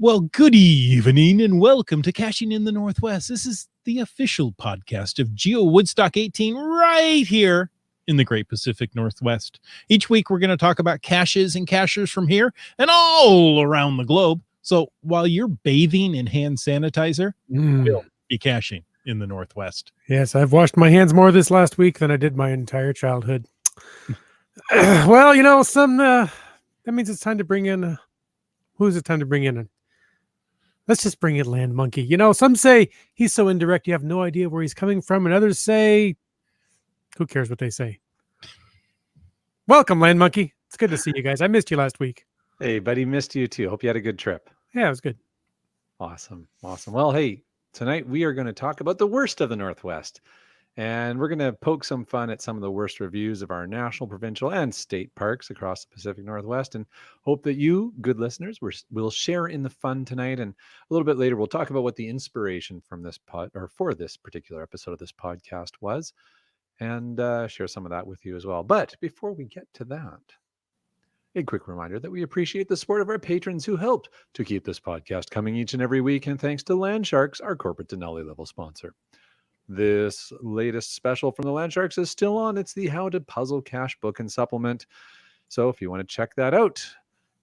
Well, good evening and welcome to Caching in the Northwest. This is the official podcast of GeoWoodstock 18 right here in the Great Pacific Northwest. Each week we're going to talk about caches and cachers from here and all around the globe. So while you're bathing in hand sanitizer, we'll be caching in the Northwest. Yes, I've washed my hands more this last week than I did my entire childhood. Well, that means it's time to bring in, who is it time to bring in? Let's just bring in Land Monkey. Some say he's so indirect you have no idea where he's coming from, and others say, who cares what they say? Welcome, Land Monkey. It's good to see you guys. I missed you last week. Hey, buddy, missed you too. Hope you had a good trip. Yeah, it was good. Awesome. Well, hey, tonight we are going to talk about the worst of the Northwest. And we're going to poke some fun at some of the worst reviews of our national, provincial, and state parks across the Pacific Northwest, and hope that you, good listeners, will share in the fun tonight. And a little bit later, we'll talk about what the inspiration from this for this particular episode of this podcast was, and share some of that with you as well. But before we get to that, a quick reminder that we appreciate the support of our patrons who helped to keep this podcast coming each and every week, and thanks to Land Sharks, our corporate Denali level sponsor. This latest special from the Land Sharks is still on. It's the How to Puzzle Cache book and supplement. So if you want to check that out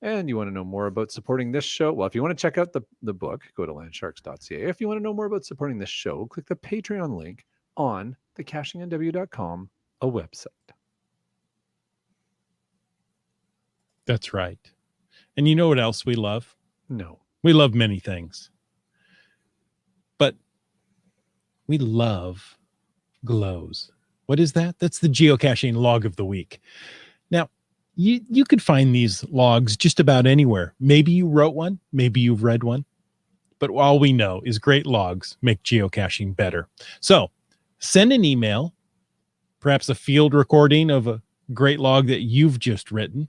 and you want to know more about supporting this show, well, if you want to check out the book, go to landsharks.ca. If you want to know more about supporting this show, click the Patreon link on the cachingnw.com, a website. That's right. And you know what else we love? No. We love many things. But we love glows. What is that? That's the geocaching log of the week. Now, you could find these logs just about anywhere. Maybe you wrote one, maybe you've read one, but all we know is great logs make geocaching better. So send an email, perhaps a field recording of a great log that you've just written.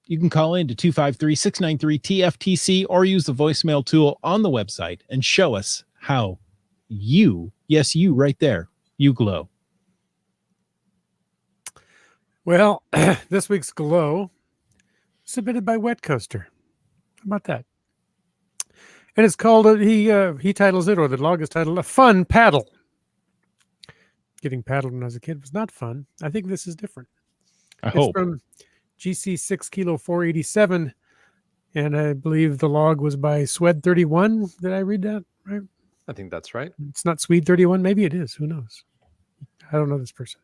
You can call in to 253-693-TFTC or use the voicemail tool on the website and show us how you right there, you glow. Well, this week's glow submitted by Wet Coaster. How about that? And it's called, he titles it, or the log is titled, A Fun Paddle. Getting paddled when I was a kid was not fun. I think this is different. It's from GC 6 Kilo 487, and I believe the log was by Swed31. Did I read that right? I think that's right. It's not Swede31. Maybe it is. Who knows? I don't know this person.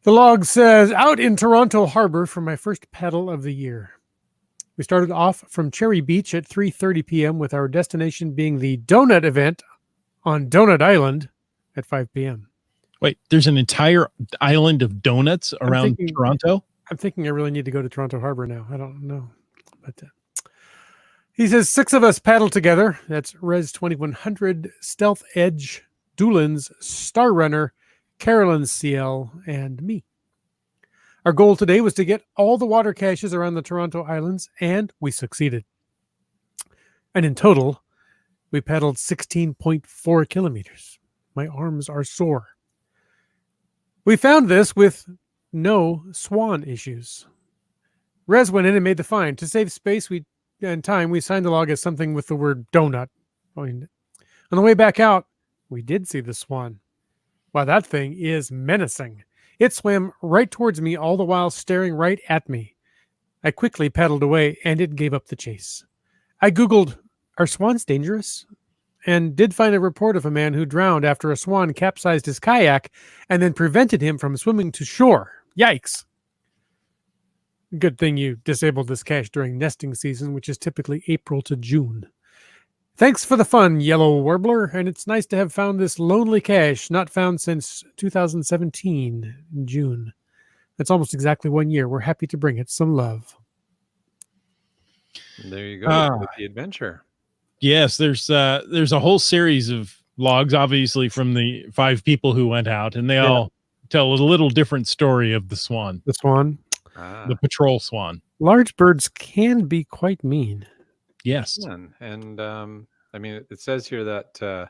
The log says, out in Toronto Harbor for my first paddle of the year. We started off from Cherry Beach at 3:30 p.m. with our destination being the donut event on Donut Island at 5 p.m. Wait, there's an entire island of donuts around Toronto? I'm thinking I really need to go to Toronto Harbor now. I don't know. But he says 6 of us paddled together. That's Res 2100, Stealth Edge, Doolins, Star Runner, Carolyn CL, and me. Our goal today was to get all the water caches around the Toronto Islands, and we succeeded. And in total, we paddled 16.4 kilometers. My arms are sore. We found this with no swan issues. Rez went in and made the find. To save space and time, we signed the log as something with the word donut. On the way back out, we did see the swan. Wow, that thing is menacing. It swam right towards me, all the while staring right at me. I quickly paddled away, and it gave up the chase. I Googled, are swans dangerous? And did find a report of a man who drowned after a swan capsized his kayak and then prevented him from swimming to shore. Yikes. Good thing you disabled this cache during nesting season, which is typically April to June. Thanks for the fun, Yellow Warbler, and it's nice to have found this lonely cache, not found since 2017 in June. That's almost exactly 1 year. We're happy to bring it some love. There you go. With the adventure. Yes, there's a whole series of logs, obviously, from the 5 people who went out, and they all tell a little different story of the swan. The swan? The patrol swan. Large birds can be quite mean. Yes. And I mean, it says here that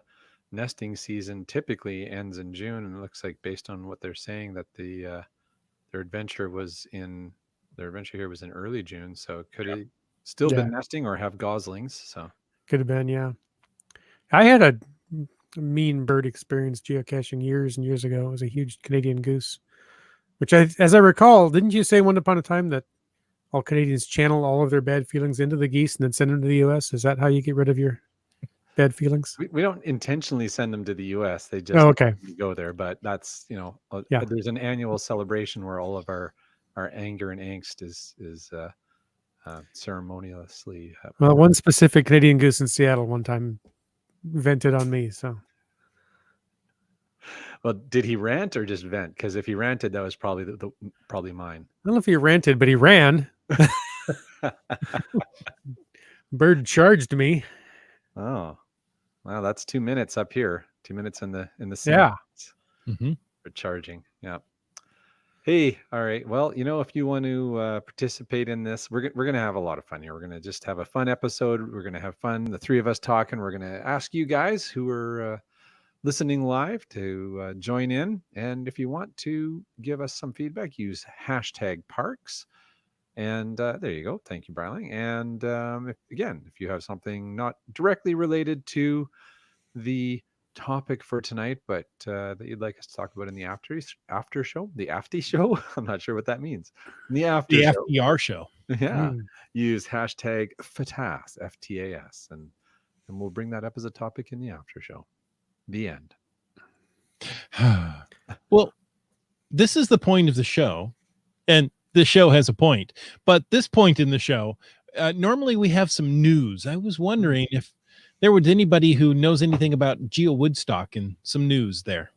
nesting season typically ends in June, and it looks like, based on what they're saying, that their adventure here was in early June. So Still Yeah. been nesting or have goslings. So Could have been, yeah. I had a mean bird experience geocaching years and years ago. It was a huge Canadian goose, which, as I recall, didn't you say one upon a time that all Canadians channel all of their bad feelings into the geese and then send them to the U.S.? Is that how you get rid of your bad feelings? we don't intentionally send them to the U.S. They Oh, just okay. go there. But that's, Yeah. there's an annual celebration where all of our anger and angst is ceremoniously. Well, one specific Canadian goose in Seattle one time vented on me. So Well, did he rant or just vent? Because if he ranted, that was probably probably mine. I don't know if he ranted, but he ran. Bird charged me. Oh, wow, that's 2 minutes up here. 2 minutes in the Yeah. for charging. Yeah. Hey, all right. Well, if you want to participate in this, we're gonna have a lot of fun here. We're gonna just have a fun episode. We're gonna have fun. The three of us talking. We're gonna ask you guys who are listening live to join in. And if you want to give us some feedback, use #parks. And there you go. Thank you, Bryling. And if you have something not directly related to the topic for tonight, but that you'd like us to talk about in the after show, the afty show. I'm not sure what that means. In the after The show, FDR show. yeah. Use #FTAS, FTAS, and we'll bring that up as a topic in the after show. The end. Well, this is the point of the show, and the show has a point. But this point in the show, normally we have some news. I was wondering if there was anybody who knows anything about GeoWoodstock and some news there.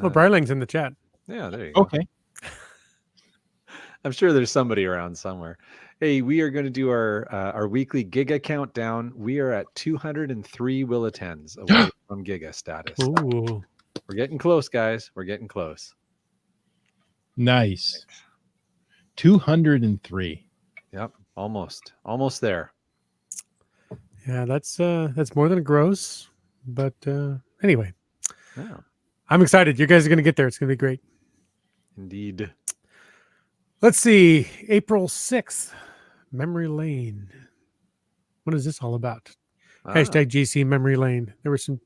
Oh, Bryling's in the chat. Yeah, there you go. Okay. I'm sure there's somebody around somewhere. Hey, we are going to do our weekly Giga countdown. We are at 203 will attends away from Giga status. Ooh. We're getting close, guys. We're getting close. Nice. 203. Yep, almost there. Yeah, that's more than a gross. But anyway, Yeah, I'm excited. You guys are going to get there. It's going to be great. indeed. Let's see. April 6th, Memory Lane. What is this all about? #GC Memory Lane. There were some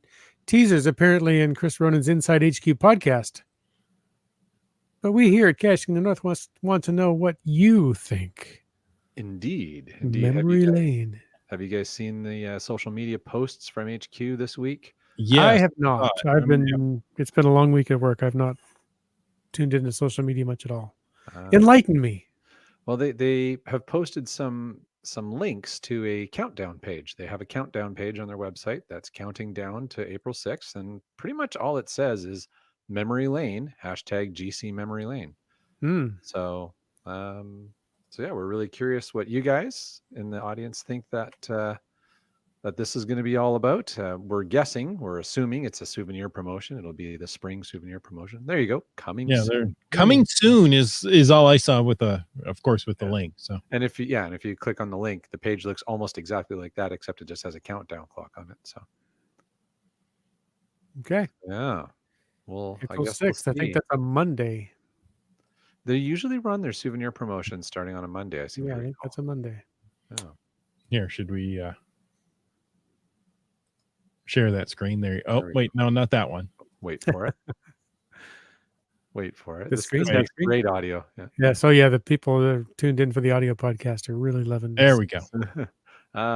teasers apparently in Chris Ronan's Inside HQ podcast. But we here at Caching the Northwest want to know what you think. Indeed. Memory Lane. Have you guys seen the social media posts from HQ this week? Yes. I have not. It's been a long week at work. I've not tuned into social media much at all. Enlighten me. Well, they have posted some links to a countdown page. They have a countdown page on their website that's counting down to April 6th. And pretty much all it says is Memory Lane, #GC Memory Lane. So, yeah, we're really curious what you guys in the audience think that this is going to be all about. We're assuming it's a souvenir promotion. It'll be the spring souvenir promotion. There you go. Coming soon. Coming soon is all I saw with the link. So, and if you click on the link, the page looks almost exactly like that, except it just has a countdown clock on it. So, Okay. yeah. Well, April I guess 6th. I think that's a Monday. They usually run their souvenir promotions starting on a Monday. I think that's a Monday. Yeah. Here, should we share that screen there? Oh, There we wait, no, not that one. Wait for it. Wait for it. The This screen? makes great audio. Yeah. Yeah. So yeah, the people that are tuned in for the audio podcast are really loving this. There we go.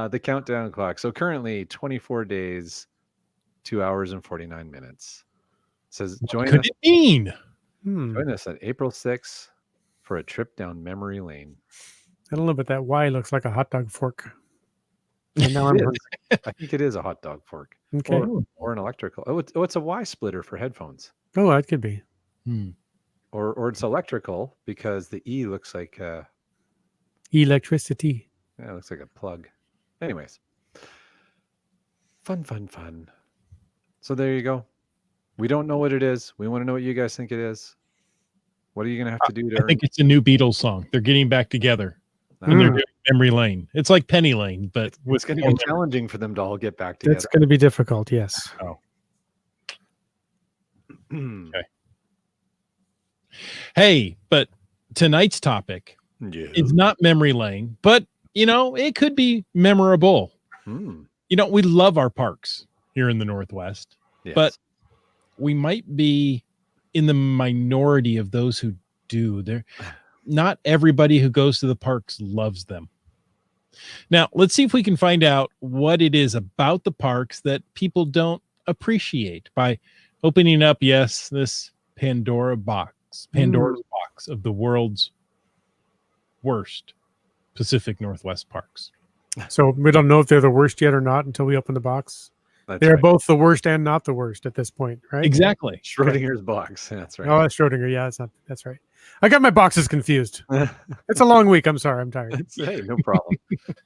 The countdown clock. So currently 24 days, 2 hours and 49 minutes. It says What join could us. it mean? Join us at April 6th for a trip down memory lane. I don't know, but that Y looks like a hot dog fork. And now I'm It is. hungry. I think it is a hot dog fork. Okay. Or an electrical. It's a Y splitter for headphones. Oh, that could be. Or it's electrical because the E looks like Electricity. it looks like a plug. Anyways. Fun. So there you go. We don't know what it is. We want to know what you guys think it is. What are you going to have to do to I think it's a new Beatles song. They're getting back together. And they're doing Memory Lane. It's like Penny Lane, but it's going to be challenging for them to all get back together. That's going to be difficult, yes. Oh. Okay. Hey, but tonight's topic is not Memory Lane, but it could be memorable. Hmm. We love our parks here in the Northwest, Yes. but we might be in the minority of those who do. Not everybody who goes to the parks loves them. Now, let's see if we can find out what it is about the parks that people don't appreciate by opening up, this Pandora's box of the world's worst Pacific Northwest parks. So we don't know if they're the worst yet or not until we open the box. That's They're right. both the worst and not the worst at this point, right? Exactly. Schrodinger's box. That's right. Oh, that's Schrodinger. Yeah, that's right. I got my boxes confused. It's a long week. I'm sorry. I'm tired. Hey, no problem.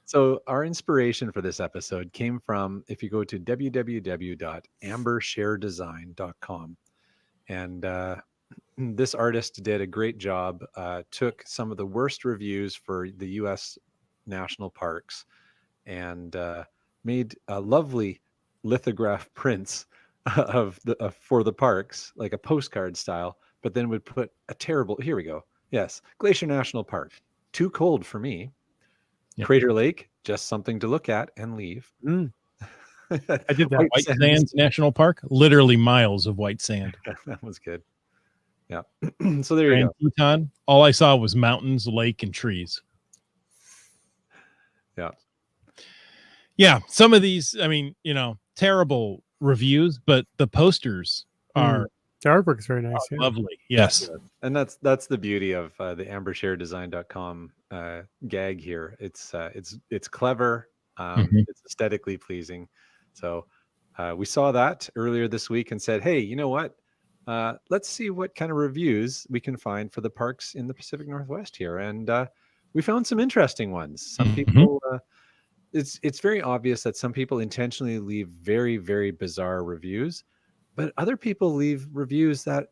So our inspiration for this episode came from, if you go to www.ambersharedesign.com, and this artist did a great job, took some of the worst reviews for the U.S. national parks and made lovely lithograph prints of for the parks, like a postcard style, but then would put a terrible, here we go. Yes. Glacier National Park, too cold for me. Yep. Crater Lake, just something to look at and leave. I did that. White Sands National Park, literally miles of white sand. That was good. Yeah. So there you Grand go. Teton, all I saw was mountains, lake, and trees. Yeah. Yeah. Some of these, terrible reviews, but the posters are The artwork is very nice. Yeah. lovely. Yes. And that's the beauty of the ambersharedesign.com gag here. It's clever. It's aesthetically pleasing. So we saw that earlier this week and said, hey, you know what? Let's see what kind of reviews we can find for the parks in the Pacific Northwest here. And we found some interesting ones. Some people, it's very obvious that some people intentionally leave very, very bizarre reviews, but other people leave reviews that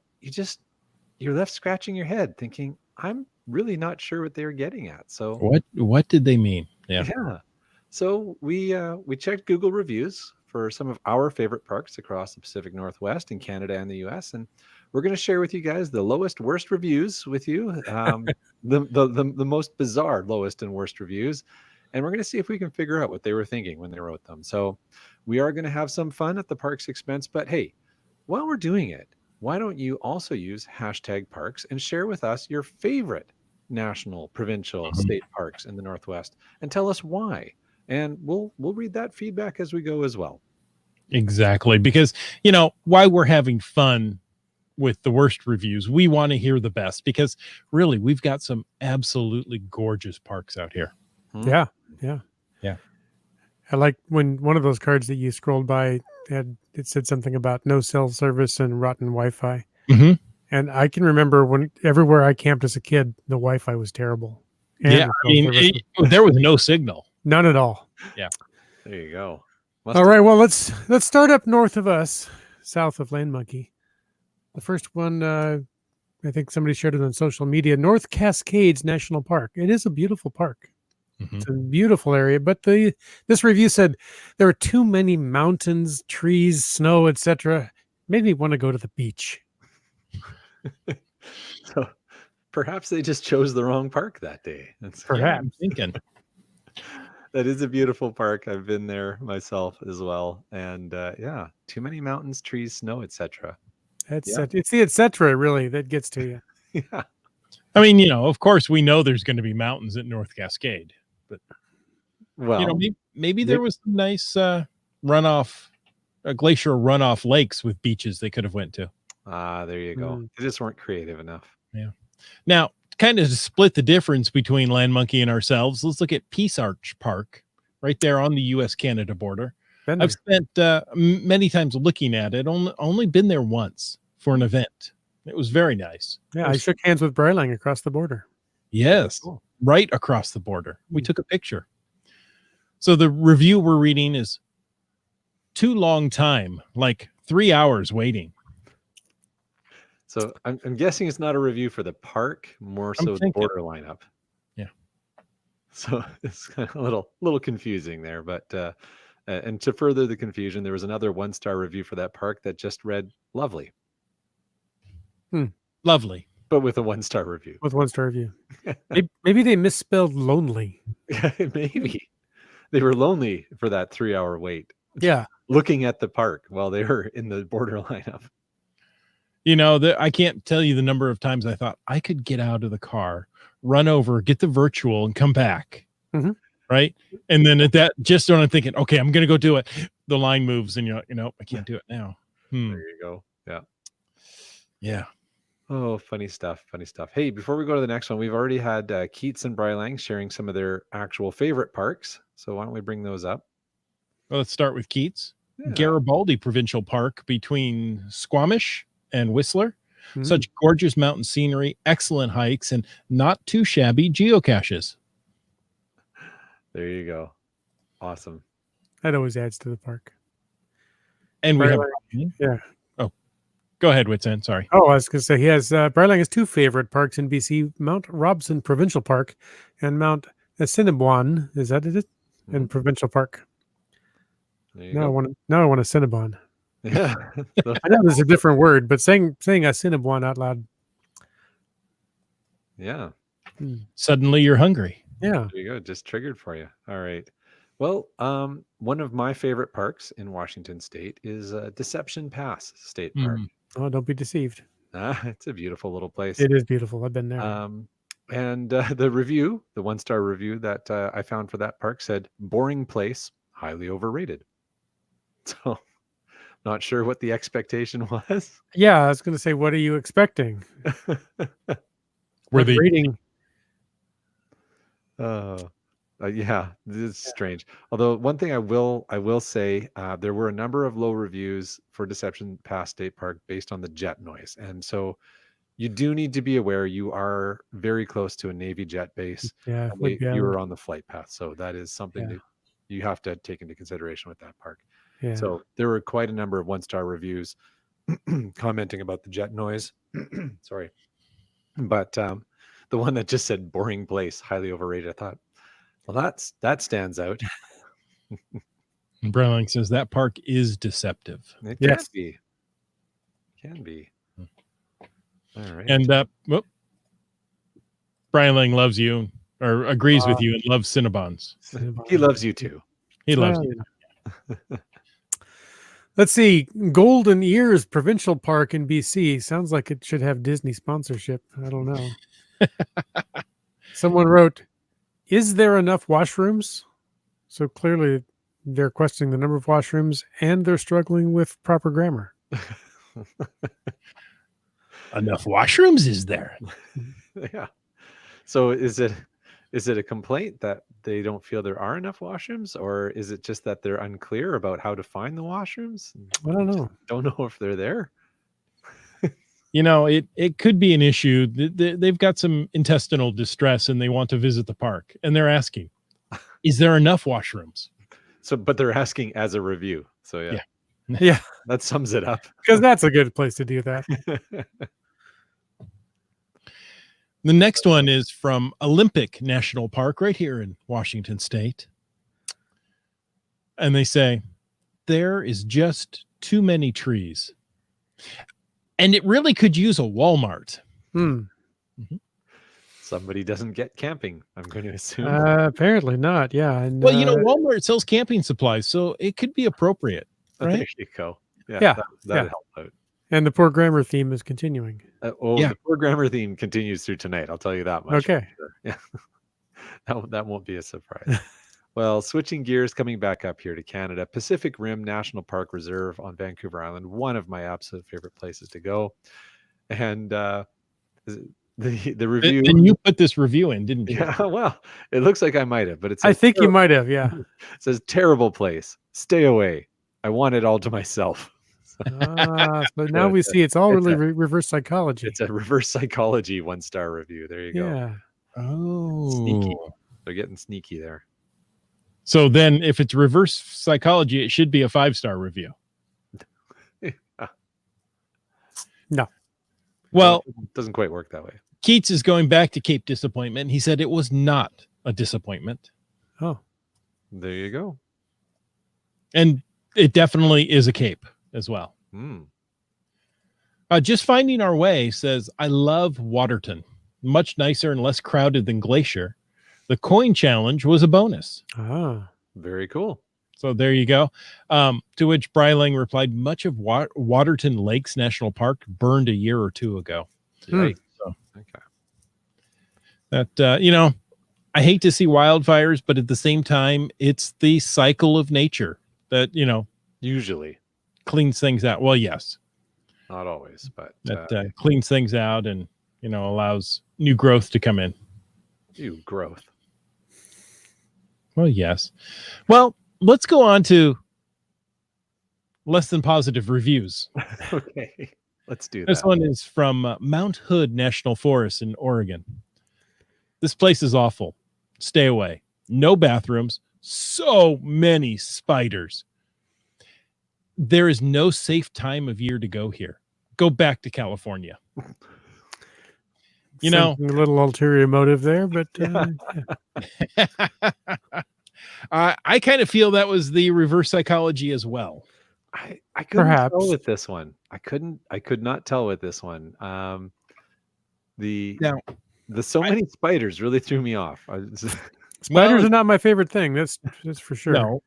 you're left scratching your head thinking, I'm really not sure what they're getting at. So what did they mean? Yeah. So we checked Google reviews for some of our favorite parks across the Pacific Northwest in Canada and the US. And we're going to share with you guys the lowest, worst reviews with you, the most bizarre lowest and worst reviews. And we're going to see if we can figure out what they were thinking when they wrote them. So we are going to have some fun at the park's expense. But hey, while we're doing it, why don't you also use #parks and share with us your favorite national, provincial, state parks in the Northwest and tell us why. And we'll read that feedback as we go as well. Exactly. Because, while we're having fun with the worst reviews, we want to hear the best because really we've got some absolutely gorgeous parks out here. Yeah. I like when one of those cards that you scrolled by it said something about no cell service and rotten Wi-Fi. And I can remember when everywhere I camped as a kid, the Wi-Fi was terrible. And there was no signal. None at all. Yeah. There you go. All right. Well, let's start up north of us, south of Land Monkey. The first one, I think somebody shared it on social media, North Cascades National Park. It is a beautiful park. It's a beautiful area, but this review said there are too many mountains, trees, snow, etc. Made me want to go to the beach. So perhaps they just chose the wrong park that day. Perhaps. I'm thinking. That is a beautiful park. I've been there myself as well. And too many mountains, trees, snow, etc. It's the etc. really that gets to you. Yeah. I mean, of course we know there's going to be mountains at North Cascade, but maybe there was some nice glacier runoff lakes with beaches they could have went to. There you go. They just weren't creative enough. Yeah. Now, kind of to split the difference between Land Monkey and ourselves, let's look at Peace Arch Park right there on the U.S.-Canada border. I've spent many times looking at it, only been there once for an event. It was very nice. Yeah, I shook hands with Breiling across the border. Yes, right across the border. We took a picture. So the review we're reading is too long time, like 3 hours waiting. So I'm guessing it's not a review for the park, more so the border lineup. Yeah. So it's kind of a little confusing there, but and to further the confusion, there was another 1-star review for that park that just read lovely. Lovely. but with a 1-star review. with 1-star review. Maybe they misspelled lonely. Maybe they were lonely for that 3-hour wait, Yeah. looking at the park while they were in the borderline of. I can't tell you the number of times I thought I could get out of the car, run over, get the virtual, and come back. Mhm. Right. And then at that, just when I'm thinking, okay, I'm going to go do it, the line moves and I can't do it now. There you go. Yeah. Yeah. Oh, funny stuff. Funny stuff. Hey, before we go to the next one, we've already had Keats and Brylang sharing some of their actual favorite parks. So why don't we bring those up? Well, let's start with Keats. Yeah. Garibaldi Provincial Park between Squamish and Whistler. Mhm. Such gorgeous mountain scenery, excellent hikes, and not too shabby geocaches. There you go. Awesome. That always adds to the park. And we have Brylang. Yeah. Oh, go ahead, Whitson. Sorry. Oh, I was going to say he has Brylang has 2 favorite parks in BC: Mount Robson Provincial Park and Mount Assiniboine. Is that it? In Provincial Park. There you Now I go. want a Cinnabon. Yeah. I know there's a different word, but saying Assiniboine out loud. Yeah. Suddenly you're hungry. Yeah. There you go. Just triggered for you. All right. Well, one of my favorite parks in Washington State is Deception Pass State Park. Oh, don't be deceived. It's a beautiful little place. It is beautiful. I've been there. And the review, the 1-star review that I found for that park said, boring place, highly overrated. So not sure what the expectation was. Yeah, I was going to say, what are you expecting? Were they rating? Yeah, this is strange. Although one thing I will say, there were a number of low reviews for Deception Pass State Park based on the jet noise, and so you do need to be aware you are very close to a Navy jet base. Yeah, And you are on the flight path, so that is something that you have to take into consideration with that park. Yeah. So there were quite a number of 1-star reviews commenting about the jet noise. Sorry, but the one that just said boring place, highly overrated, I thought, well, that stands out. And Brylang says that park is deceptive. It Yes. can be. All right. And Brylang loves you or agrees with you and loves Cinnabons. He loves you too. He loves Well, you. Let's see. Golden Ears Provincial Park in BC. Sounds like it should have Disney sponsorship. I don't know. Someone wrote, "Is there enough washrooms?" So clearly they're questioning the number of washrooms and they're struggling with proper grammar. Enough washrooms is there? Yeah. So is it a complaint that they don't feel there are enough washrooms, or is it just that they're unclear about how to find the washrooms? I don't know. Don't know if they're there. It could be an issue. They've got some intestinal distress and they want to visit the park and they're asking, is there enough washrooms? So, but they're asking as a review. So Yeah. Yeah, that sums it up. because that's a good place to do that. The next one is from Olympic National Park right here in Washington State. And they say, there is just too many trees. And it really could use a Walmart. Somebody doesn't get camping, I'm going to assume. Apparently not. Yeah. And, Well, Walmart sells camping supplies, so it could be appropriate. Right? There you go. Yeah, That'd help out. and the poor grammar theme is continuing. The programmer theme continues through tonight. I'll tell you that much. Okay. For sure. Yeah. That won't be a surprise. Well, switching gears, coming back up here to Canada, Pacific Rim National Park Reserve on Vancouver Island, one of my absolute favorite places to go. And the review. And you put this review in, didn't you? Yeah, well, it looks like I might have, but I think you might have. Yeah. It says terrible place. Stay away. I want it all to myself. But now we see it's all really reverse psychology. It's a reverse psychology 1-star review. There you go. Yeah. Oh. Sneaky. They're getting sneaky there. So then if it's reverse psychology, it should be a 5-star review. No. Well, it doesn't quite work that way. Keats is going back to Cape Disappointment. He said it was not a disappointment. Oh. There you go. And it definitely is a cape as well. Just Finding Our Way says, I love Waterton. Much nicer and less crowded than Glacier. The coin challenge was a bonus. Ah, Very cool. So there you go. To which Bryling replied, much of Waterton Lakes National Park burned a year or two ago. Yikes. So Okay. that, I hate to see wildfires, but at the same time, it's the cycle of nature that, Usually, cleans things out. Well, yes, not always, but that cleans things out and, allows new growth to come in. growth. Well, yes. Well, let's go on to less than positive reviews. Okay, let's do that. This one is from Mount Hood National Forest in Oregon. This place is awful. Stay away. No bathrooms. So many spiders. There is no safe time of year to go here. Go back to California. something a little ulterior motive there, but yeah. I kind of feel that was the reverse psychology as well. I couldn't Perhaps. tell with this one. I could not tell with this one. The so many spiders really threw me off. Spiders are not my favorite thing. That's for sure. No.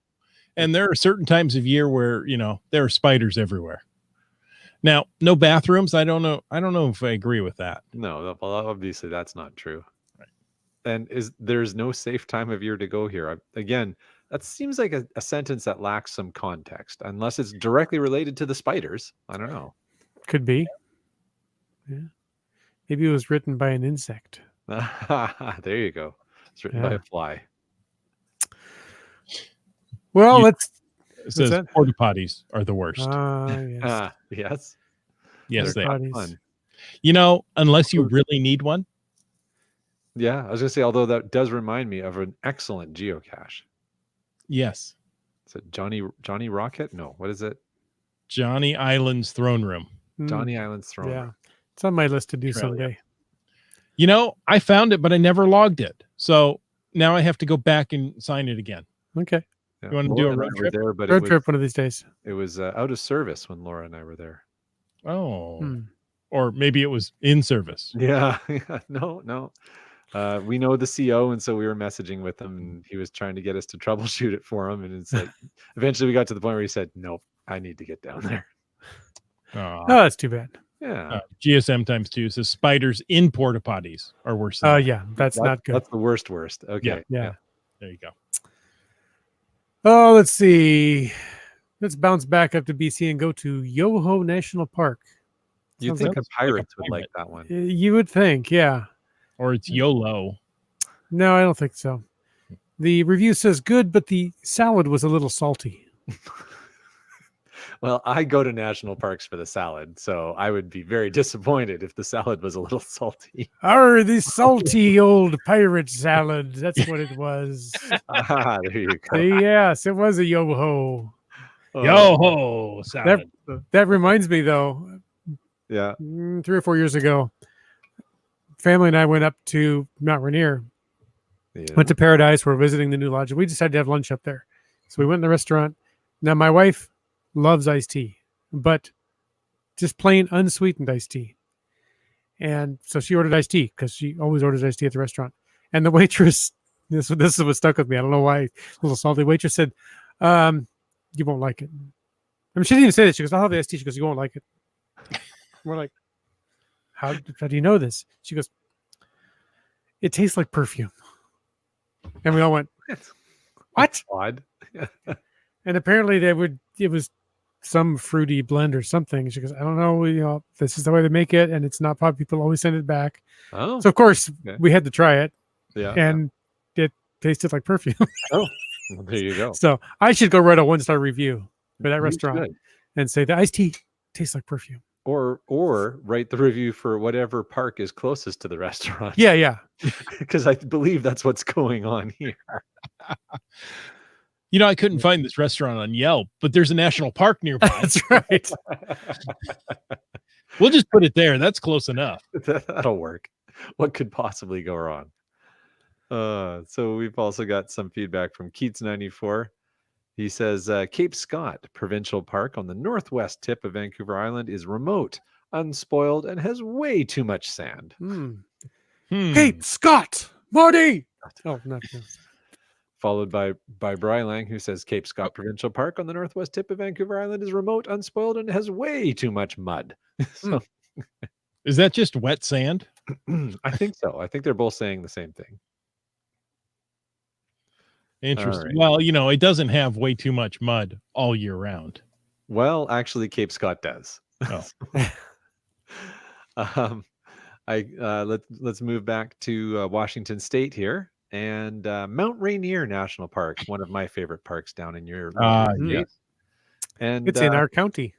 And there are certain times of year where, there are spiders everywhere. Now, no bathrooms. I don't know if I agree with that. No, well, obviously that's not true. Right. And there's no safe time of year to go here. Again, that seems like a sentence that lacks some context, unless it's directly related to the spiders. I don't know. Could be. Yeah. Maybe it was written by an insect. There you go. It's written by a fly. Well, It says porta potties are the worst. Yes. Yes. Yes, they Porta are. potties. Fun. Unless you really need one. Yeah, I was gonna say, although that does remind me of an excellent geocache. Yes. Is it Johnny Rocket? No, what is it? Johnny Island's throne room. Johnny Island's throne Yeah. room. It's on my list to do Australia. someday. I found it, but I never logged it. So now I have to go back and sign it again. Okay. Yeah. You want to do a Laura road and I were trip? there, but Road trip one of these days. it was out of service when Laura and I were there. Oh. Or maybe it was in service. Yeah. No. We know the CO, and so we were messaging with him, and he was trying to get us to troubleshoot it for him. And it's like, eventually we got to the point where he said, "Nope, I need to get down there." Oh, that's too bad. Yeah. GSM times 2 says spiders in porta potties are worse. Oh, yeah. That's not good. That's the worst. Okay. Yeah. There you go. Oh, let's see. Let's bounce back up to BC and go to Yoho National Park. You'd Sounds think like- the pirates like a would like that one. You would think, yeah. Or it's YOLO. No, I don't think so. The review says good, but the salad was a little salty. Well, I go to national parks for the salad, so I would be very disappointed if the salad was a little salty. Arr, the salty old pirate salad. That's what it was. There you go. Yes, it was a Yoho. Oh, Yo-ho salad. That reminds me, though, yeah. 3 or 4 years ago, family and I went up to Mount Rainier, went to Paradise. We're visiting the new lodge. We decided to have lunch up there. So we went in the restaurant. Now, my wife loves iced tea, but just plain unsweetened iced tea. And so she ordered iced tea because she always orders iced tea at the restaurant. And the waitress, this is what stuck with me. I don't know why. A little salty waitress said, "You won't like it." I mean, she didn't even say that. She goes, "I'll have the iced tea." She goes, "You won't like it." We're like, how do you know this? She goes, "It tastes like perfume." And we all went, "What?" Odd. And apparently it was some fruity blend or something. She goes, "I don't know, this is the way they make it, and it's not pop. People always send it back." Oh, So of course okay. we had to try it, yeah. and it tasted like perfume. Oh, well, there you go. So I should go write a 1-star review for that You restaurant should. and say the iced tea tastes like perfume. Or write the review for whatever park is closest to the restaurant. Yeah. Because I believe that's what's going on here. I couldn't find this restaurant on Yelp, but there's a national park nearby. That's right. We'll just put it there. That's close enough. That'll work. What could possibly go wrong? So we've also got some feedback from Keats94. He says, Cape Scott Provincial Park on the northwest tip of Vancouver Island is remote, unspoiled, and has way too much sand. Cape Scott, Marty. Oh, no. Followed by Brylang, who says Cape Scott Provincial Park on the northwest tip of Vancouver Island is remote, unspoiled, and has way too much mud. So Is that just wet sand? I think so. I think they're both saying the same thing. Interesting. All right. Well, it doesn't have way too much mud all year round. Well, actually, Cape Scott does. Oh. Let's move back to Washington State here, and Mount Rainier National Park, one of my favorite parks down in your state. Yes. And It's in our county.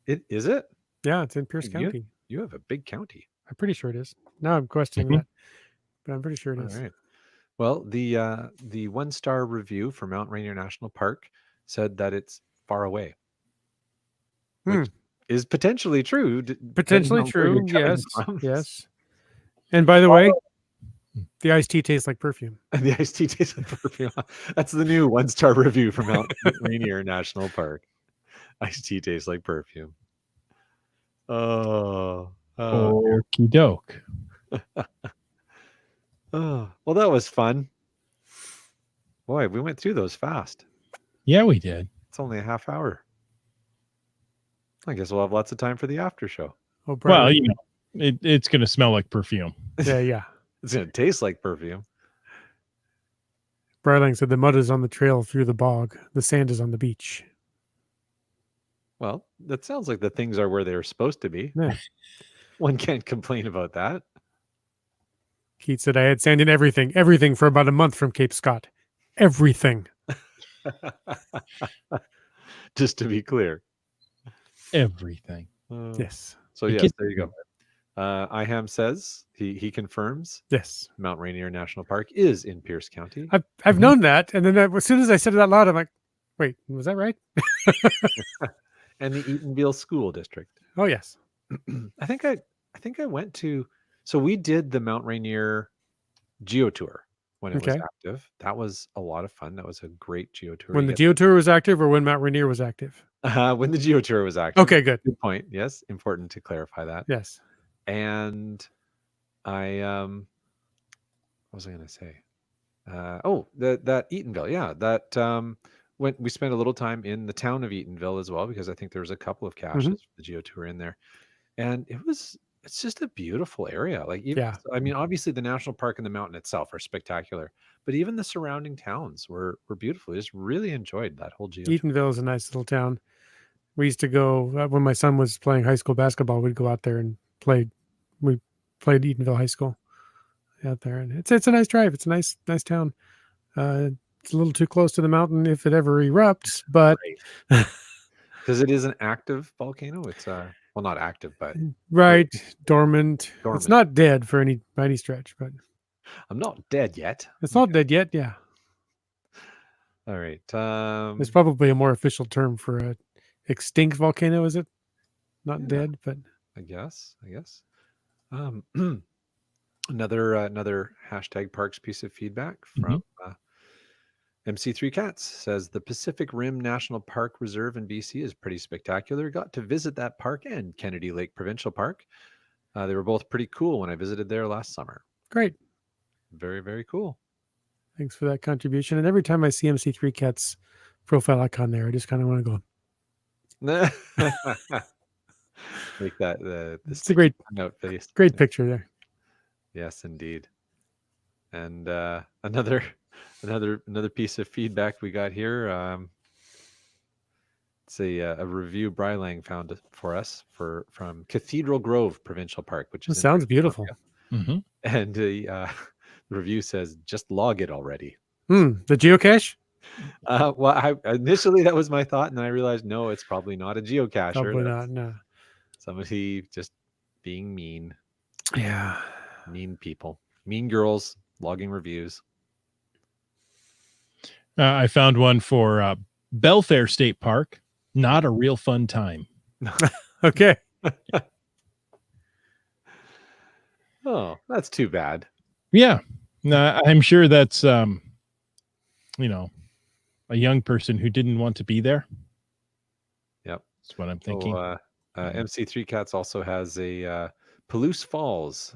Is it? Yeah, it's in Pierce You- County. You have a big county. I'm pretty sure it is. Now I'm questioning Mhm. that, but I'm pretty sure it All is. right. Well, the 1-star review for Mount Rainier National Park said that it's far away, which is potentially true. Potentially depending on where true. you're coming Yes. from. Yes. And by the way, the iced tea tastes like perfume. And the iced tea tastes like perfume. That's the new 1-star review from Mount Rainier National Park. Iced tea tastes like perfume. Oh. Okie doke. Oh. Well, that was fun. Boy, we went through those fast. Yeah, we did. It's only a half hour. I guess we'll have lots of time for the after show. Oh, Well, Brian. it's going to smell like perfume. Yeah. It's going to taste like perfume. Brylang said the mud is on the trail through the bog. The sand is on the beach. Well, that sounds like the things are where they're supposed to be. Yeah. One can't complain about that. Keith said I had sand in everything for about a month from Cape Scott. Everything. Just to be clear. Everything. Yes. So It yes, gets- there you go. Iham says he confirms Yes. Mount Rainier National Park is in Pierce County. I've known that, and then as soon as I said it out loud, I'm like, wait, was that right? And the Eatonville School District. Oh yes. I think I went to, so we did the Mount Rainier Geo Tour when it was Okay. active. That was a lot of fun. That was a great Geo Tour. When the Geo Tour was active, or when Mount Rainier was active? When the Geo Tour was active. Okay, good. Good point. Yes, important to clarify that. Yes. And I what was I going to say? That Eatonville, yeah, that when we spent a little time in the town of Eatonville as well, because I think there was a couple of caches for the Geo Tour in there, and it's just a beautiful area. Like, even, Yeah. I mean, obviously the national park and the mountain itself are spectacular, but even the surrounding towns were beautiful. I just really enjoyed that whole Geo Tour. Eatonville is a nice little town. We used to go when my son was playing high school basketball. We'd go out there and play. We played Eatonville High School out there, and it's a nice drive. It's a nice town. It's a little too close to the mountain if it ever erupts, but Because it is an active volcano. It's well, not active, but right, dormant. It's Dormant. not dead for by any stretch, but I'm not dead yet. it's not dead yet. Yeah, All right. there's probably a more official term for a extinct volcano. Is it not Yeah. dead? But I guess. Another hashtag parks piece of feedback from MC3 Cats says the Pacific Rim National Park Reserve in BC is pretty spectacular. Got to visit that park and Kennedy Lake Provincial Park. They were both pretty cool when I visited there last summer. great. Very, very cool. Thanks for that contribution. And every time I see MC3 Cat's profile icon there, I just kind of want to go. Make that the It's a great note face. Great picture there. Yes, indeed. And another piece of feedback we got here. It's a review Brylang found for us from Cathedral Grove Provincial Park, which It is in sounds British beautiful. Mm-hmm. And the review says, "Just log it already." The geocache? Well, initially that was my thought, and then I realized no, it's probably not a geocacher. Probably That's not. No. Somebody just being mean. Yeah. Mean people, mean girls, logging reviews. I found one for Belfair State Park. Not a real fun time. Okay. Oh, that's too bad. Yeah. No, I'm sure that's, a young person who didn't want to be there. Yep. That's what I'm thinking. So, MC3 Cats also has a Palouse Falls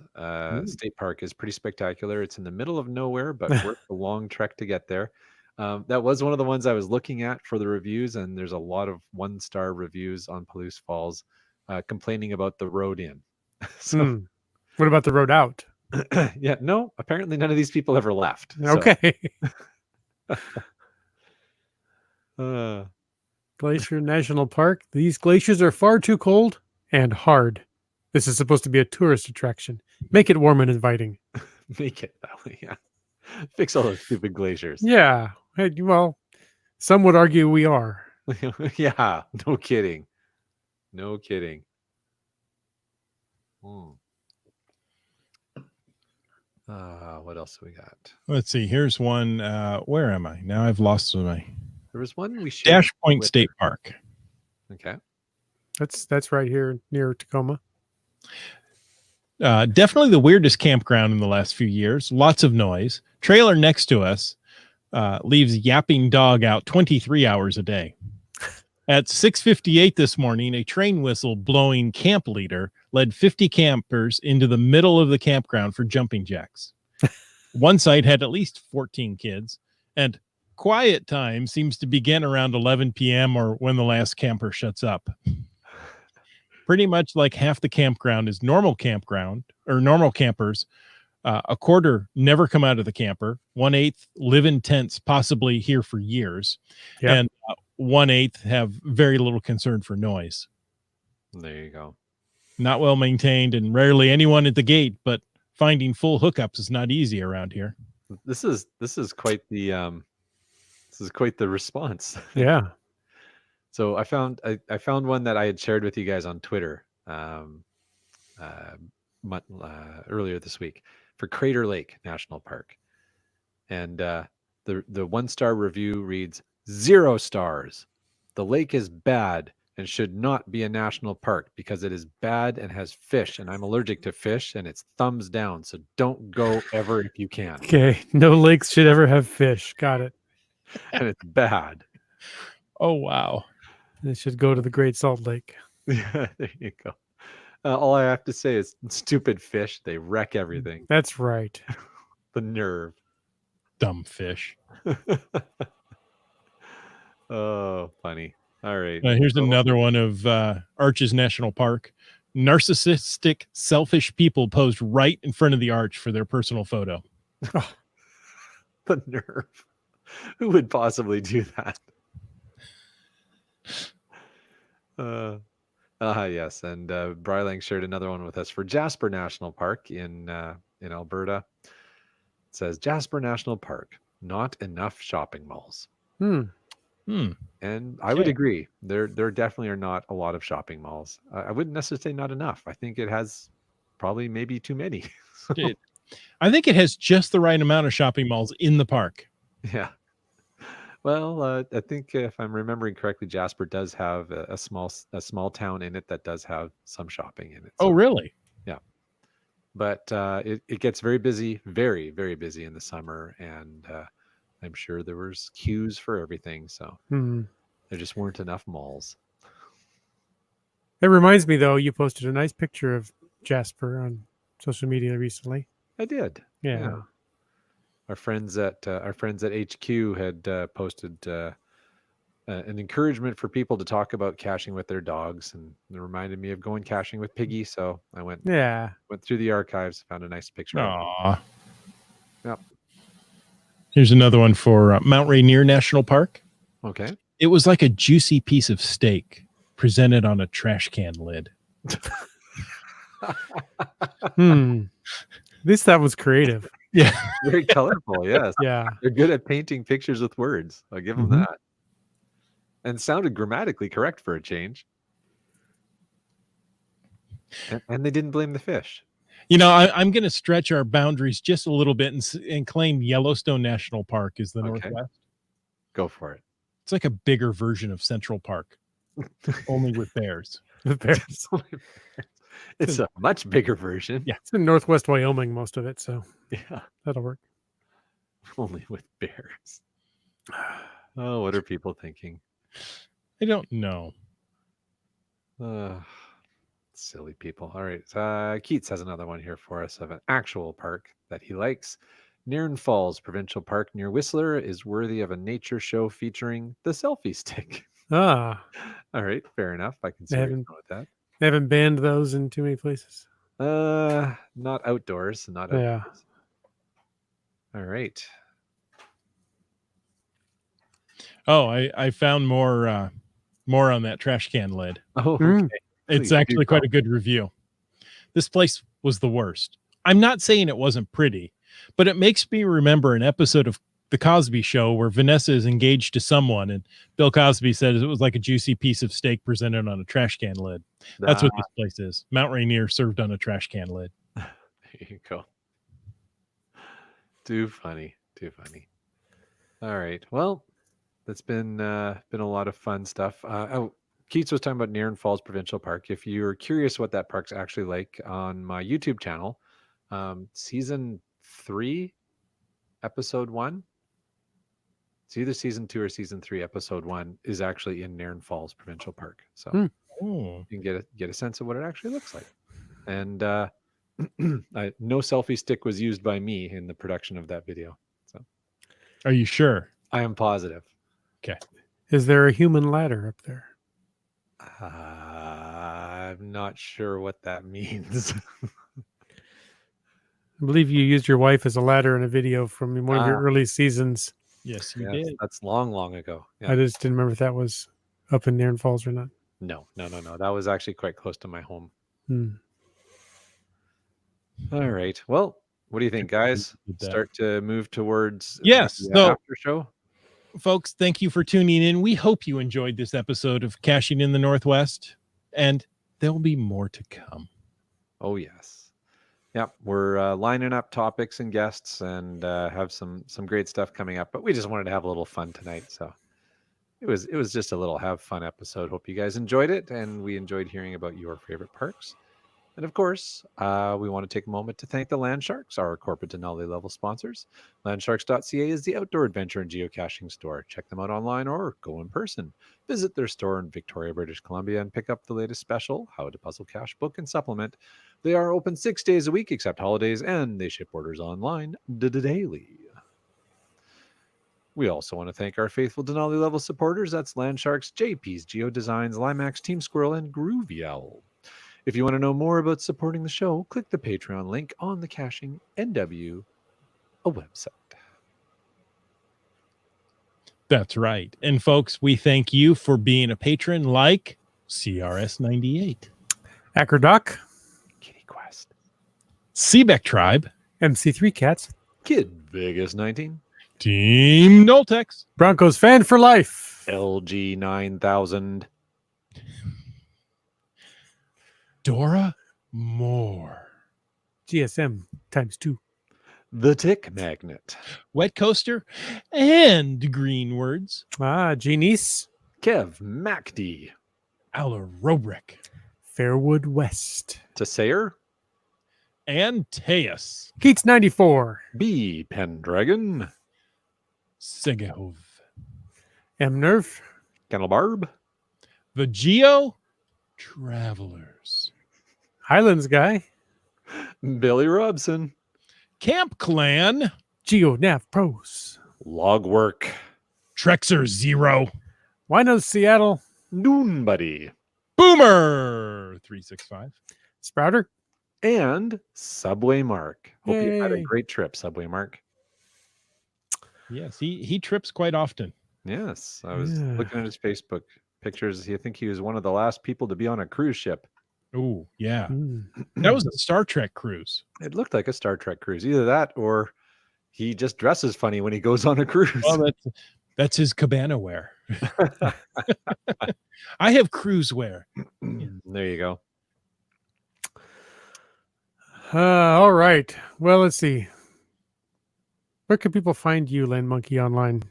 State Park is pretty spectacular. It's in the middle of nowhere, but worth a long trek to get there. That was one of the ones I was looking at for the reviews, and there's a lot of 1-star reviews on Palouse Falls complaining about the road in. So, What about the road out? yeah, no, apparently none of these people ever left. Okay. So. Glacier National Park. These glaciers are far too cold and hard. This is supposed to be a tourist attraction. Make it warm and inviting. Make it that way, yeah. Fix all those stupid glaciers. Yeah. Hey, well, some would argue we are. Yeah, no kidding. No kidding. What else we got? Let's see. Here's one. Where am I? Now I've lost my There was one we shared. Dash Point State Park. Okay. That's right here near Tacoma. Definitely the weirdest campground in the last few years. Lots of noise. Trailer next to us leaves yapping dog out 23 hours a day. At 6:58 this morning, a train whistle blowing camp leader led 50 campers into the middle of the campground for jumping jacks. One site had at least 14 kids, and quiet time seems to begin around 11 p.m. or when the last camper shuts up. Pretty much like half the campground is normal campground or normal campers. A quarter never come out of the camper. 1/8 live in tents, possibly here for years. Yep. And 1/8 have very little concern for noise. There you go. Not well maintained and rarely anyone at the gate, but finding full hookups is not easy around here. This is quite the response. Yeah. So I found one that I had shared with you guys on Twitter earlier this week for Crater Lake National Park, and the 1-star review reads 0 stars. The lake is bad and should not be a national park because it is bad and has fish, and I'm allergic to fish, and it's thumbs down. So don't go ever if you can. Okay. No lakes should ever have fish. Got it. And it's bad. Oh, wow. They should go to the Great Salt Lake. Yeah, there you go. All I have to say is stupid fish. They wreck everything. That's right. The nerve. Dumb fish. Oh, funny. All right. Here's another one of Arches National Park. Narcissistic, selfish people posed right in front of the arch for their personal photo. The nerve. Who would possibly do that? Yes. And Brylang shared another one with us for Jasper National Park in Alberta. It says Jasper National Park, not enough shopping malls. And I would agree. There definitely are not a lot of shopping malls. I wouldn't necessarily say not enough. I think it has probably maybe too many. I think it has just the right amount of shopping malls in the park. Yeah. Well, I think if I'm remembering correctly, Jasper does have a small town in it that does have some shopping in it. So, oh, really? Yeah. But it gets very busy, very, very busy in the summer. And I'm sure there was queues for everything. So there just weren't enough malls. It reminds me, though, you posted a nice picture of Jasper on social media recently. I did. Yeah. Our friends at HQ had posted an encouragement for people to talk about caching with their dogs, and it reminded me of going caching with Piggy. So I went through the archives, found a nice picture. Aww. Yep. Here's another one for Mount Rainier National Park. Okay. It was like a juicy piece of steak presented on a trash can lid. At least that was creative. Yeah. Very colorful. Yes. Yeah. They're good at painting pictures with words. I'll give them that. And sounded grammatically correct for a change. And they didn't blame the fish. You know, I'm going to stretch our boundaries just a little bit and claim Yellowstone National Park is the Northwest. Go for it. It's like a bigger version of Central Park, only with bears. With bears. It's a much bigger version. Yeah, it's in Northwest Wyoming, most of it. So yeah, that'll work. Only with bears. Oh, what are people thinking? I don't know. Silly people. All right. Keats has another one here for us of an actual park that he likes. Nairn Falls Provincial Park near Whistler is worthy of a nature show featuring the selfie stick. Ah, All right, fair enough. I can see they where you're haven't going with they haven't banned those in too many places. that. Not outdoors. Not Yeah. outdoors. All right. Oh, I found more on that trash can lid. Oh, okay. Mm. It's Please do actually quite tell. a good review. This place was the worst. I'm not saying it wasn't pretty, but it makes me remember an episode of The Cosby Show where Vanessa is engaged to someone, and Bill Cosby says it was like a juicy piece of steak presented on a trash can lid. That's what this place is. Mount Rainier served on a trash can lid. There you go. Too funny. Too funny. All right. Well, that's been a lot of fun stuff. Keats was talking about Nairn Falls Provincial Park. If you're curious what that park's actually like, on my YouTube channel, season 3, episode 1. It's either season 2 or season 3, episode 1 is actually in Nairn Falls Provincial Park. So Oh, you can get a sense of what it actually looks like. And no selfie stick was used by me in the production of that video. So are you sure? I am positive. Okay. Is there a human ladder up there? I'm not sure what that means. I believe you used your wife as a ladder in a video from one of your early seasons. Yes, you Yes, did. that's long ago. Yeah. I just didn't remember if that was up in Nairn Falls or not. No. That was actually quite close to my home. Hmm. All right. Well, what do you think, guys? Did that. Start to move towards Yes, the so- after show. Folks, thank you for tuning in. We hope you enjoyed this episode of Caching in the Northwest, and there'll be more to come. Oh yes. Yep, we're lining up topics and guests, and have some great stuff coming up. But we just wanted to have a little fun tonight, so it was just a little have fun episode. Hope you guys enjoyed it, and we enjoyed hearing about your favorite parks. And of course, we want to take a moment to thank the Land Sharks, our corporate Denali level sponsors. Landsharks.ca is the outdoor adventure and geocaching store. Check them out online or go in person. Visit their store in Victoria, British Columbia, and pick up the latest special, How to Puzzle Cache book and supplement. They are open 6 days a week except holidays, and they ship orders online daily. We also want to thank our faithful Denali level supporters. That's Landsharks, JP's, Geodesigns, Limax, Team Squirrel, and Groovy Owl. If you want to know more about supporting the show, click the Patreon link on the Caching NW website. That's right. And folks, we thank you for being a patron like CRS98, Acrodoc, Kitty Quest, Seebeck Tribe, MC3 Cats, Kid Vegas 19, Team Noltex, Broncos fan for life, LG 9000, Dora Moore, GSM ×2, The Tick Magnet, Wet Coaster, and Green Words, Genice, Kev MacD, Alarobrick, Fairwood West, Tasayer, and Teus, Keats 94, B Pendragon, Segehov, M Nerf, Kennelbarb, the Geo Travelers, Highlands Guy, Billy Robson, Camp Clan, GeoNav Pros, Logwork, Trexer Zero, Winos Seattle, Noon Buddy, Boomer 365, Sprouter, and Subway Mark. Hope you had a Yay. great trip, Subway Mark. Yes, he trips quite often. Yes, I was Yeah. looking at his Facebook pictures. I think he was one of the last people to be on a cruise ship. Oh, yeah. Mm. That was a Star Trek cruise. It looked like a Star Trek cruise. Either that or he just dresses funny when he goes on a cruise. Well, that's his cabana wear. I have cruise wear. There you go. All right. Well, let's see. Where can people find you, Land Monkey, online?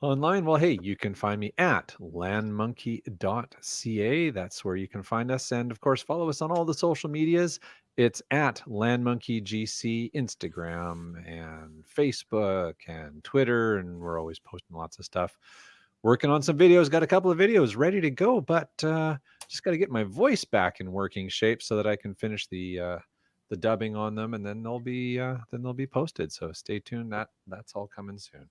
Online, well, hey, you can find me at landmonkey.ca. That's where you can find us. And of course, follow us on all the social medias. It's at LandMonkeyGC, Instagram and Facebook and Twitter. And we're always posting lots of stuff. working on some videos. Got a couple of videos ready to go, but just got to get my voice back in working shape so that I can finish the dubbing on them, and then they'll be posted. So stay tuned. That's all coming soon.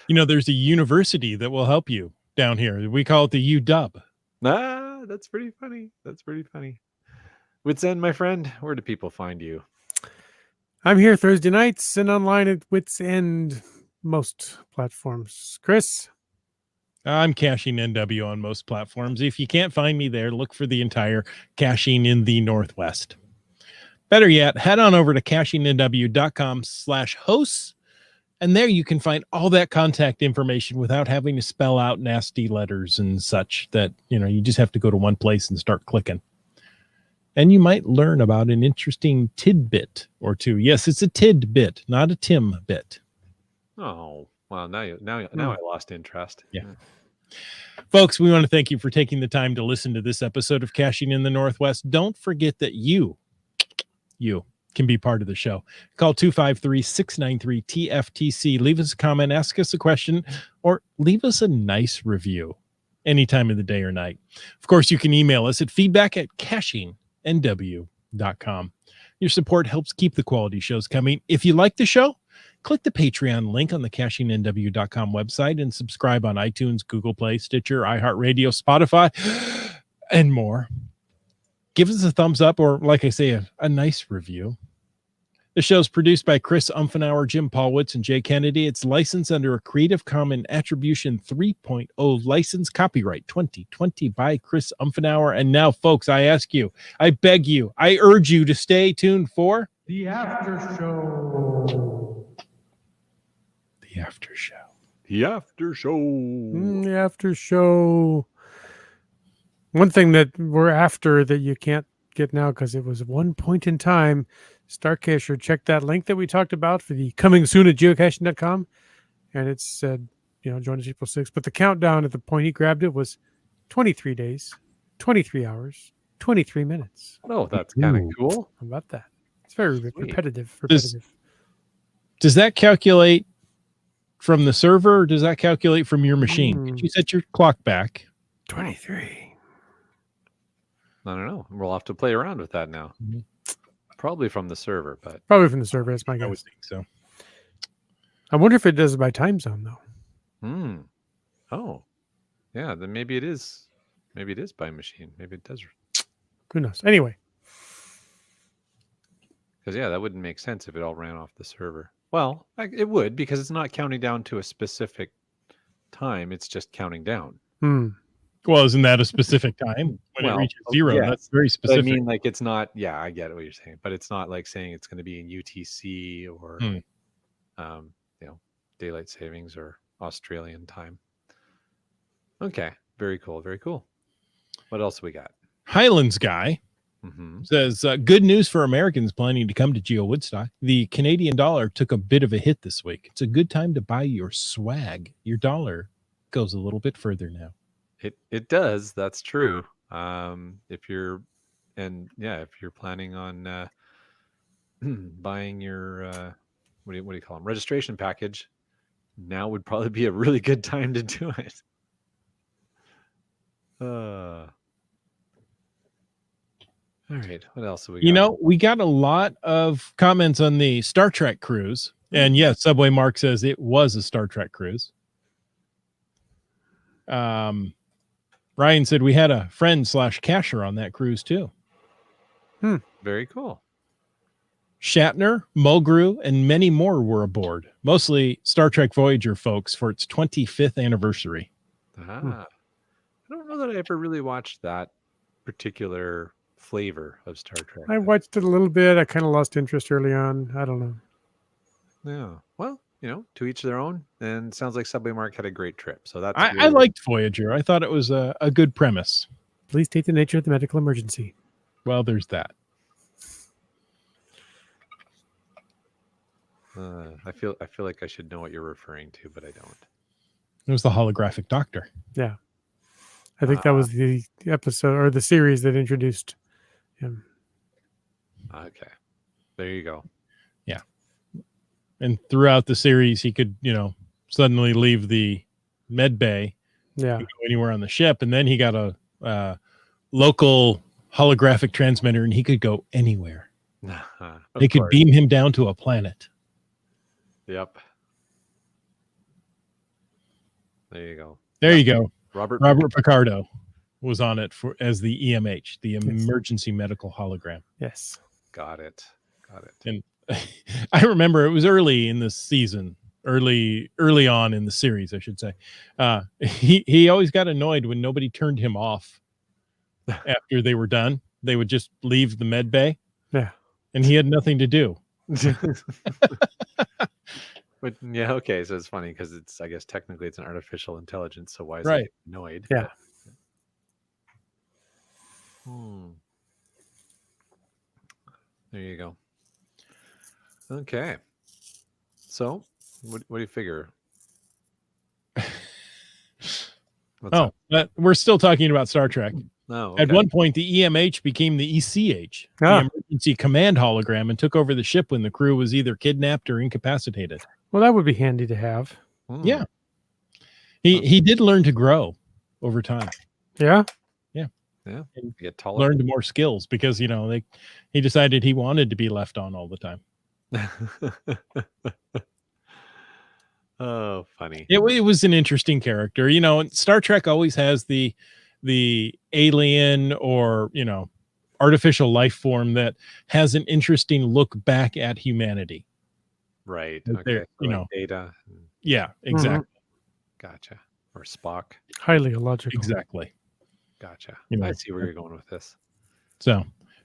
There's a university that will help you down here. We call it the UW. That's pretty funny. That's pretty funny. Wits End, my friend, where do people find you? I'm here Thursday nights and online at Wits End, most platforms. Chris? I'm Caching NW on most platforms. If you can't find me there, look for the entire Caching in the Northwest. Better yet, head on over to cachingnw.com/hosts, and there you can find all that contact information without having to spell out nasty letters and such that, you just have to go to one place and start clicking. And you might learn about an interesting tidbit or two. Yes, it's a tidbit, not a Tim bit. Oh, well, now I lost interest. Yeah. Folks, we want to thank you for taking the time to listen to this episode of Caching in the Northwest. Don't forget that you can be part of the show. Call 253-693-TFTC. Leave us a comment, ask us a question, or leave us a nice review any time of the day or night. Of course, you can email us at feedback@cachingnw.com. Your support helps keep the quality shows coming. If you like the show, click the Patreon link on the cachingnw.com website and subscribe on iTunes, Google Play, Stitcher, iHeartRadio, Spotify, and more. Give us a thumbs up or, like I say, a nice review. The show's produced by Chris Umfenauer, Jim Paulwitz, and Jay Kennedy. It's licensed under a Creative Commons Attribution 3.0 license, copyright 2020 by Chris Umfenauer. And now, folks, I ask you, I beg you, I urge you to stay tuned for The After Show. The After Show. The After Show. The After Show. One thing that we're after that you can't get now because it was one point in time, Starcacher, check that link that we talked about for the coming soon at geocaching.com. And it said, join us April 6th. But the countdown at the point he grabbed it was 23 days, 23 hours, 23 minutes. Oh, that's kind of cool. How about that? It's very repetitive. Does that calculate from the server or does that calculate from your machine? Did you set your clock back? 23. I don't know. We'll have to play around with that now. Mm-hmm. Probably from the server, but probably from the server. That's my guess. I would think so. I wonder if it does it by time zone though. Oh, yeah. Then maybe it is. Maybe it is by machine. Maybe it does. Who knows? Anyway, because that wouldn't make sense if it all ran off the server. Well, it would because it's not counting down to a specific time. It's just counting down. Well, isn't that a specific time when it reaches zero? Yes. That's very specific. But I mean, it's not. Yeah, I get what you're saying, but it's not like saying it's going to be in UTC or, daylight savings or Australian time. Okay, very cool, very cool. What else we got? Highlands guy says, "Good news for Americans planning to come to GeoWoodstock. The Canadian dollar took a bit of a hit this week. It's a good time to buy your swag. Your dollar goes a little bit further now." It does. That's true. If you're planning on buying your what do you call them, registration package, now would probably be a really good time to do it. All right. What else have we got? We got a lot of comments on the Star Trek cruise, and yes, Subway Mark says it was a Star Trek cruise. Ryan said we had a friend / cacher on that cruise too. Very cool. Shatner, Mulgrew, and many more were aboard. Mostly Star Trek Voyager folks for its 25th anniversary. I don't know that I ever really watched that particular flavor of Star Trek. I watched it a little bit. I kind of lost interest early on. I don't know. Yeah. Well, to each their own. And sounds like Subway Mark had a great trip. So that's I liked Voyager. I thought it was a good premise. Please state the nature of the medical emergency. Well, there's that. I feel like I should know what you're referring to, but I don't. It was the holographic doctor. Yeah. I think that was the episode or the series that introduced him. Okay. There you go. Yeah. And throughout the series, he could, suddenly leave the med bay. Yeah. He could go anywhere on the ship, and then he got a local holographic transmitter, and he could go anywhere. Of They could course. beam him down to a planet. Yep. There you go. There you go. Robert. Robert Picardo was on it as the EMH, the emergency medical hologram. Yes. Got it. And I remember it was early in the season, early on in the series, I should say. He always got annoyed when nobody turned him off after they were done. They would just leave the med bay. Yeah. And he had nothing to do. But yeah, okay. So it's funny because I guess technically it's an artificial intelligence. So why is Right. it annoyed? Yeah. There you go. Okay. So what do you figure? What's up? But we're still talking about Star Trek. No. At one point, the EMH became the ECH, the emergency command hologram, and took over the ship when the crew was either kidnapped or incapacitated. Well, that would be handy to have. Yeah. He did learn to grow over time. Yeah. Yeah. Get taller. Learned more skills because, he decided he wanted to be left on all the time. Oh, funny. It was an interesting character. Star Trek always has the alien or, artificial life form that has an interesting look back at humanity. Right. That Okay. they're, Like Data. Yeah, exactly. Gotcha. Or Spock. Highly illogical. Exactly. Gotcha. You know, I see where you're going with this. So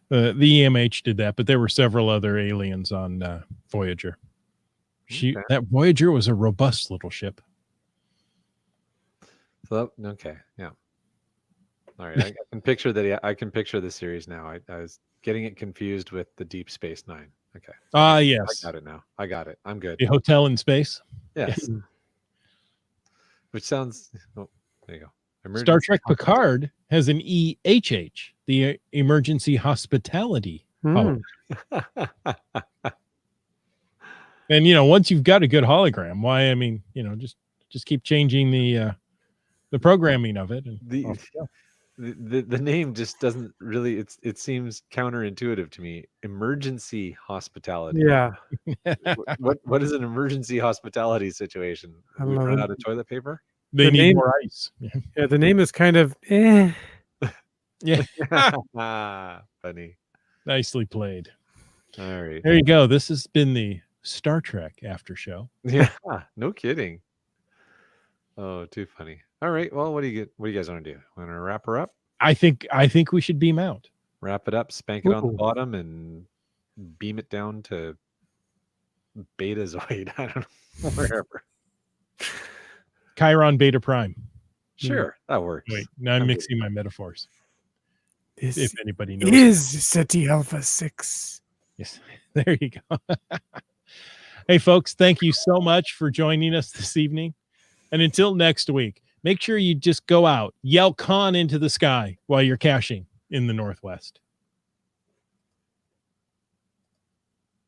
the EMH did that, but there were several other aliens on Voyager. That Voyager was a robust little ship. So okay, yeah. All right, I can picture that. I can picture the series now. I was getting it confused with the Deep Space Nine. Okay. Yes. I got it now. I got it. I'm good. The hotel in space. Yes. Which sounds. Oh, there you go. Star Trek Picard has an EHH, the emergency hospitality. And once you've got a good hologram, why? I mean, just keep changing the programming of it. And the name just doesn't really. It seems counterintuitive to me. Emergency hospitality. Yeah. What is an emergency hospitality situation? We run out of toilet paper. They need more ice. Yeah, the name is kind of Yeah. Funny. Nicely played. All right. There you go. This has been the Star Trek after show. Yeah, no kidding. Oh, too funny. All right. Well, what do you guys want to do? Want to wrap her up? I think we should beam out. Wrap it up, spank it on the bottom, and beam it down to Betazoid. I don't know, wherever. Chiron Beta Prime. Sure, that works. Wait, now I'm mixing my metaphors. If anybody knows. Is SETI Alpha 6. Yes, there you go. Hey, folks, thank you so much for joining us this evening. And until next week, make sure you just go out, yell con into the sky while you're caching in the Northwest.